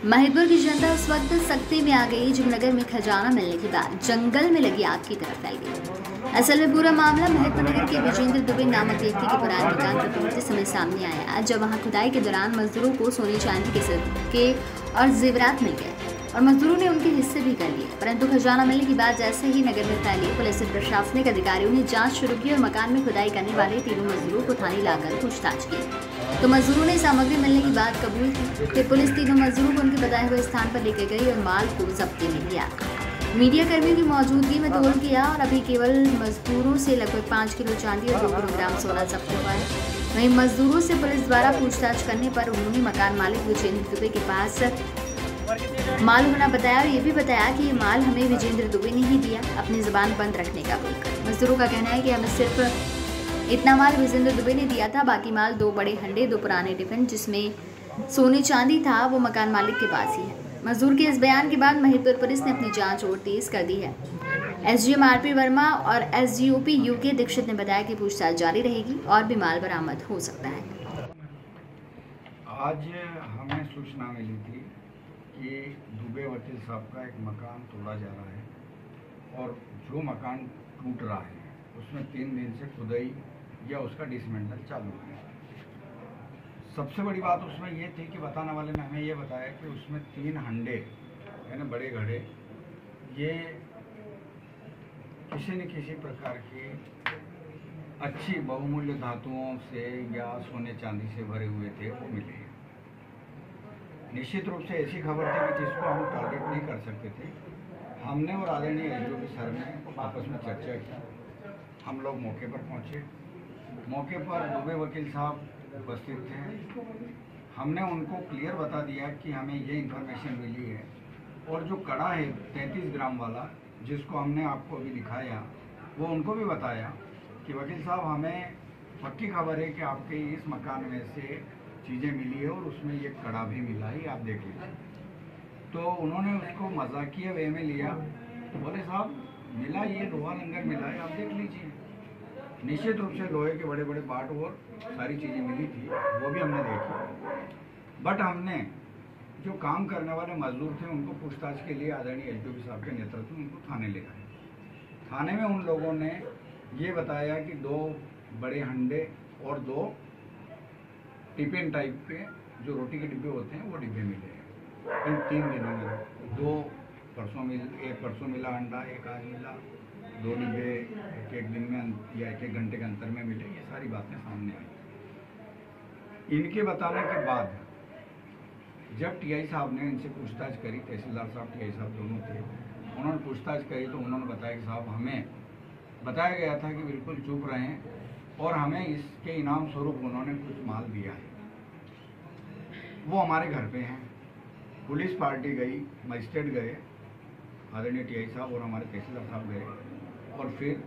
महिदपुर की जनता उस वक्त सख्ती में आ गई जब नगर में खजाना मिलने के बाद जंगल में लगी आग की तरफ फैल गई। असल में पूरा मामला महिदपुर नगर के विजेंद्र दुबे नामक व्यक्ति के पुराने मकान पर पहुंचते समय सामने आया, जब वहां खुदाई के दौरान मजदूरों को सोने चांदी के सिक्के और जेवरात मिल गए और मजदूरों ने उनके हिस्से भी कर लिए। परंतु खजाना मिलने के बाद जैसे ही नगर में फैली, पुलिस और प्रशासनिक अधिकारियों ने जांच शुरू की और मकान में खुदाई करने वाले तीनों मजदूरों को थाने लाकर पूछताछ की। तो मजदूरों ने सामग्री मिलने की बात कबूल की। फिर पुलिस तीनों मजदूरों को उनके बताए हुए स्थान पर लेकर गई और माल को जब्ती में लिया। मीडिया कर्मियों की मौजूदगी में तोड़ किया और अभी केवल मजदूरों से लगभग 5 किलो चांदी और 2 किलोग्राम सोना जब्त हुआ है। वहीं मजदूरों से पुलिस द्वारा पूछताछ करने पर उन्होंने मकान मालिक विजेंद्र दुबे के पास माल होना बताया और ये भी बताया कि ये माल हमें विजेंद्र दुबे ने ही दिया, अपनी जुबान बंद रखने का बोलकर। मजदूरों का कहना है कि हमें सिर्फ इतना माल विजेंद्र दुबे ने दिया था, बाकी माल 2 बड़े हंडे, 2 पुराने टिफिन जिसमें सोने चांदी था, वो मकान मालिक के पास ही है। मजदूर के इस बयान के बाद महिदपुर पुलिस ने अपनी जांच और तेज कर दी है। एसडीएम आरपी वर्मा और एसडीओपी यूके दीक्षित ने बताया कि पूछताछ जारी रहेगी और भी माल बरामद हो सकता है। आज हमें सूचना मिली थी कि दुबे वकील साहब का एक मकान तोड़ा जा रहा है और जो मकान टूट रहा है उसमें 3 दिन से खुदाई या उसका डिसमेंटल चालू है। सबसे बड़ी बात उसमें ये थी कि बताने वाले ने हमें ये बताया कि उसमें 3 हंडे यानी बड़े घड़े ये किसी न किसी प्रकार की अच्छी बहुमूल्य धातुओं से या सोने चांदी से भरे हुए थे, वो मिले। निश्चित रूप से ऐसी खबर थी कि जिसको हम टारगेट नहीं कर सकते थे। हमने और आदरणीय एसडीओपी सर ने आपस में चर्चा की। हम लोग मौके पर पहुंचे। मौके पर दुबे वकील साहब उपस्थित थे। हमने उनको क्लियर बता दिया कि हमें ये इन्फॉर्मेशन मिली है और जो कड़ा है 33 ग्राम वाला जिसको हमने आपको अभी दिखाया, वो उनको भी बताया कि वकील साहब हमें पक्की खबर है कि आपके इस मकान में से चीज़ें मिली है और उसमें ये कड़ा भी मिला है, आप देख लीजिए। तो उन्होंने उसको मजाकिया वे में लिया। तो बोले साहब मिला, ये लोहा लंगर मिला है, आप देख लीजिए। निश्चित रूप से लोहे के बड़े बड़े बाट और सारी चीज़ें मिली थी, वो भी हमने देखी। बट हमने जो काम करने वाले मजदूर थे उनको पूछताछ के लिए आदरणीय एसडीओपी साहब के नेतृत्व में उनको थाने ले गए। थाने में उन लोगों ने ये बताया कि 2 बड़े हंडे और 2 टिफिन टाइप के जो रोटी के डिब्बे होते हैं वो डिब्बे मिले हैं इन 3 दिनों में। 2 परसों एक परसों मिला अंडा, एक आज मिला, 2 डिब्बे एक दिन में या एक घंटे के अंतर में मिले। ये सारी बातें सामने आई। इनके बताने के बाद जब टीआई साहब ने इनसे पूछताछ करी, तहसीलदार साहब टीआई साहब दोनों थे, उन्होंने पूछताछ करी तो उन्होंने बताया कि साहब हमें बताया गया था कि बिल्कुल चुप रहें और हमें इसके इनाम स्वरूप उन्होंने कुछ माल दिया है, वो हमारे घर पे हैं। पुलिस पार्टी गई, मजिस्ट्रेट गए, आदरणीय टीआई साहब और हमारे तहसीलदार साहब गए और फिर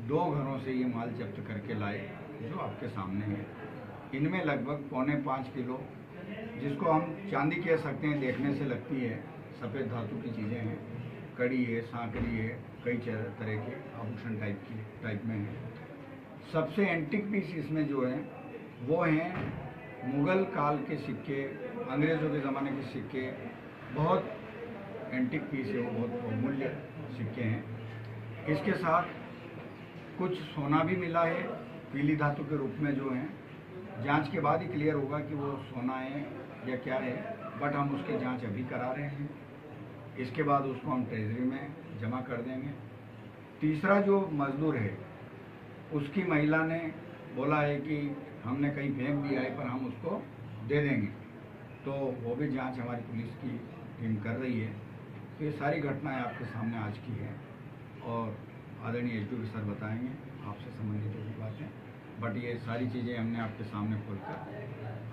2 घरों से ये माल जब्त करके लाए जो आपके सामने है। इनमें लगभग 4.25 किलो, जिसको हम चांदी कह सकते हैं, देखने से लगती है, सफ़ेद धातु की चीज़ें हैं, कड़ी है, सांकड़ी है, कई तरह के आभूषण टाइप में है। सबसे एंटिक पीस इसमें जो है वो हैं मुग़ल काल के सिक्के, अंग्रेज़ों के ज़माने के सिक्के, बहुत एंटिक पीस है, वो बहुत बहुमूल्य सिक्के हैं। इसके साथ कुछ सोना भी मिला है, पीली धातु के रूप में जो है। जांच के बाद ही क्लियर होगा कि वो सोना है या क्या है, बट हम उसकी जांच अभी करा रहे हैं। इसके बाद उसको हम ट्रेजरी में जमा कर देंगे। तीसरा जो मजदूर है उसकी महिला ने बोला है कि हमने कहीं फेंक दिया है पर हम उसको दे देंगे, तो वो भी जांच हमारी पुलिस की टीम कर रही है। तो ये सारी घटनाएं आपके सामने आज की है और आदरणीय एसडीओपी सर बताएंगे आपसे संबंधित जो भी बातें, बट ये सारी चीज़ें हमने आपके सामने खोलकर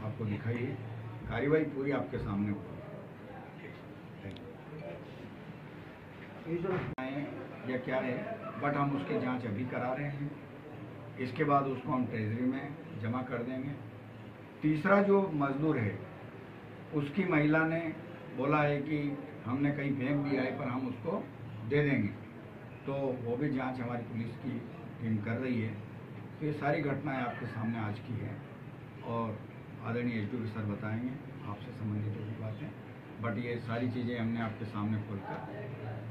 आपको दिखाई है। कार्रवाई पूरी आपके सामने होगी या क्या है, बट हम उसकी जांच अभी करा रहे हैं। इसके बाद उसको हम ट्रेजरी में जमा कर देंगे। तीसरा जो मजदूर है उसकी महिला ने बोला है कि हमने कहीं फेंक दिया है पर हम उसको दे देंगे, तो वो भी जांच हमारी पुलिस की टीम कर रही है। तो ये सारी घटनाएं आपके सामने आज की है और आदरणीय एसडीओपी सर बताएंगे आपसे संबंधित जो भी बातें, बट ये सारी चीज़ें हमने आपके सामने खोलकर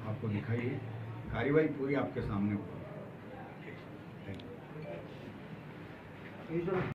आपको दिखाई है। कार्रवाई पूरी आपके सामने हुई।